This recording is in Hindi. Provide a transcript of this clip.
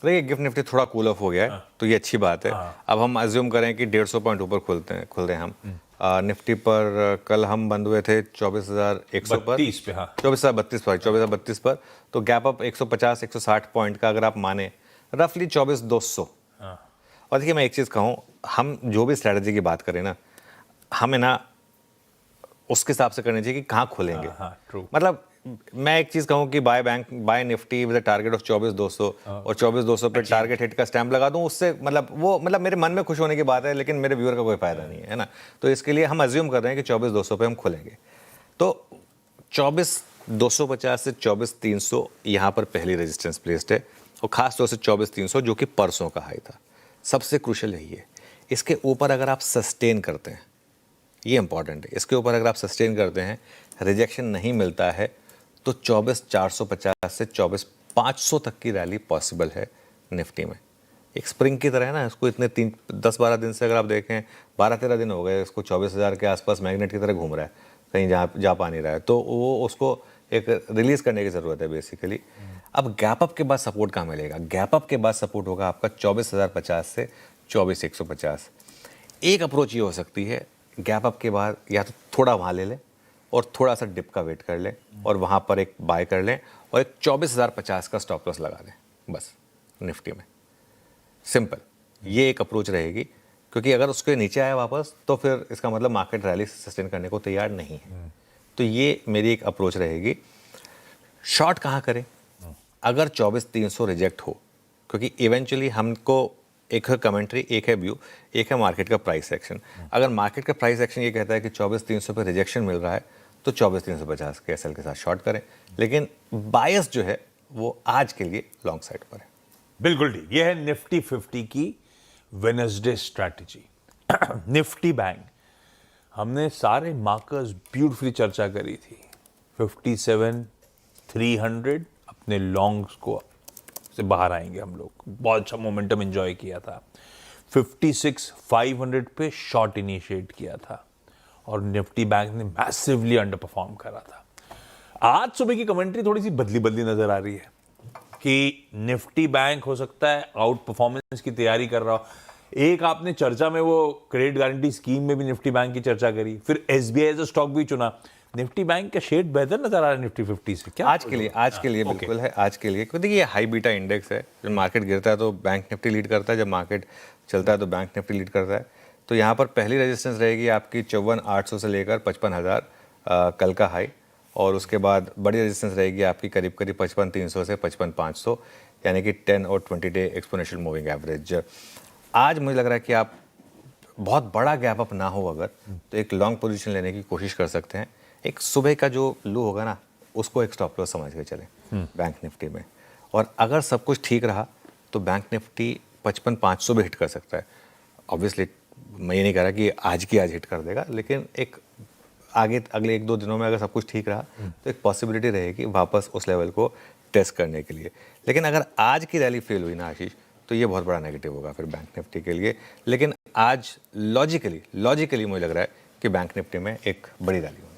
देखिए गिफ्ट निफ्टी थोड़ा कूल ऑफ हो गया है, तो ये अच्छी बात है। अब हम अज्यूम करें कि 150 पॉइंट ऊपर खुल रहे हैं हम। निफ्टी पर कल हम बंद हुए थे 24,100 पर, 32 पे, हाँ 24,032 पर, तो गैप अप 150-160 पॉइंट का अगर आप माने, रफली 24,200। और देखिए मैं एक चीज़ कहूँ, हम जो भी स्ट्रैटेजी की बात करें ना, हमें ना उसके हिसाब से करनी चाहिए कि कहाँ खुलेंगे। ट्रू। मतलब मैं एक चीज़ कहूँ कि buy Nifty with target of 24,200 और 24,200 पे टारगेट हिट का स्टैंप लगा दूँ, उससे मतलब मेरे मन में खुश होने की बात है, लेकिन मेरे व्यूअर का कोई फायदा नहीं है ना। तो इसके लिए हम अज्यूम कर रहे हैं कि 24,200 पे हम खुलेंगे। तो 24,250 से 24,300 यहाँ पर पहली रेजिस्टेंस प्लेस्ड है, और खास तौर से 24,300 जो कि परसों का हाई था। सबसे क्रूशियल यही है, इसके ऊपर अगर आप सस्टेन करते हैं, ये इंपॉर्टेंट है, इसके ऊपर अगर आप सस्टेन करते हैं, रिजेक्शन नहीं मिलता है, तो 24,450 से 24,500 तक की रैली पॉसिबल है निफ्टी में। एक स्प्रिंग की तरह है ना, इसको इतने 10-12 दिन से अगर आप देखें, 12-13 दिन हो गए इसको 24,000 के आसपास मैग्नेट की तरह घूम रहा है, कहीं जा पा नहीं रहा है, तो वो उसको एक रिलीज करने की ज़रूरत है बेसिकली। अब गैप अप के बाद सपोर्ट कहाँ मिलेगा? गैप अप के बाद सपोर्ट होगा आपका 24,050 से 24,150। एक अप्रोच ये हो सकती है, गैप अप के बाद या तो थोड़ा वहाँ ले लें और थोड़ा सा डिप का वेट कर लें और वहाँ पर एक बाय कर लें और एक 24,050 का स्टॉप लॉस लगा दें, बस निफ्टी में। सिंपल, ये एक अप्रोच रहेगी, क्योंकि अगर उसके नीचे आया वापस तो फिर इसका मतलब मार्केट रैली सस्टेन करने को तैयार नहीं है। तो ये मेरी एक अप्रोच रहेगी। शॉर्ट कहाँ करें? अगर 24,300 रिजेक्ट हो, क्योंकि इवेंचुअली हमको एक है कमेंट्री, एक है व्यू, एक है मार्केट का प्राइस एक्शन। अगर मार्केट का प्राइस एक्शन ये कहता है कि 24,300 पे रिजेक्शन मिल रहा है, तो 24,350 के एसएल के साथ शॉर्ट करें, लेकिन बायस जो है वो आज के लिए लॉन्ग साइड पर है। बिल्कुल ठीक। ये है निफ्टी 50 की वेडनेसडे स्ट्रैटेजी। निफ्टी बैंक, हमने सारे मार्कर्स ब्यूटीफुली चर्चा करी थी। 57,300 अपने लॉन्ग्स को से बाहर आएंगे हम लोग, बहुत अच्छा मोमेंटम एंजॉय किया था। 56,500 पे शॉर्ट इनिशिएट किया था और निफ्टी बैंक ने मैसिवली अंडर परफॉर्म करा था। आज सुबह की कमेंट्री थोड़ी सी बदली बदली नजर आ रही है कि निफ्टी बैंक हो सकता है आउट परफॉर्मेंस की तैयारी कर रहा हो। एक आपने चर्चा में वो क्रेडिट गारंटी स्कीम में भी निफ्टी बैंक की चर्चा करी, फिर एसबीआई एज स्टॉक भी चुना। निफ्टी बैंक का शेड बेहतर नजर आ रहा है निफ्टी 50 से क्या? आज के लिए बिल्कुल है, आज के लिए, क्योंकि ये हाई बीटा इंडेक्स है। जब मार्केट गिरता है तो बैंक निफ्टी लीड करता है, जब मार्केट चलता है तो बैंक निफ्टी लीड करता है। तो यहाँ पर पहली रेजिस्टेंस रहेगी आपकी 54,800 से लेकर 55,000 कल का हाई, और उसके बाद बड़ी रेजिस्टेंस रहेगी आपकी करीब 55,300 से 55,500, यानी कि 10 और 20 डे एक्सपोनेंशियल मूविंग एवरेज। आज मुझे लग रहा है कि आप बहुत बड़ा गैप अप ना हो अगर, तो एक लॉन्ग पोजीशन लेने की कोशिश कर सकते हैं। एक सुबह का जो लो होगा ना, उसको एक स्टॉप लॉस समझ के चलें बैंक निफ्टी में। और अगर सब कुछ ठीक रहा तो बैंक निफ्टी 55,500 भी हिट कर सकता है। ऑब्वियसली मैं ये नहीं कह रहा कि आज की आज हिट कर देगा, लेकिन एक आगे अगले 1-2 दिनों में अगर सब कुछ ठीक रहा तो एक पॉसिबिलिटी रहेगी वापस उस लेवल को टेस्ट करने के लिए। लेकिन अगर आज की रैली फेल हुई ना आशीष, तो ये बहुत बड़ा नेगेटिव होगा फिर बैंक निफ्टी के लिए। लेकिन आज लॉजिकली मुझे लग रहा है कि बैंक निफ्टी में एक बड़ी रैली होगी।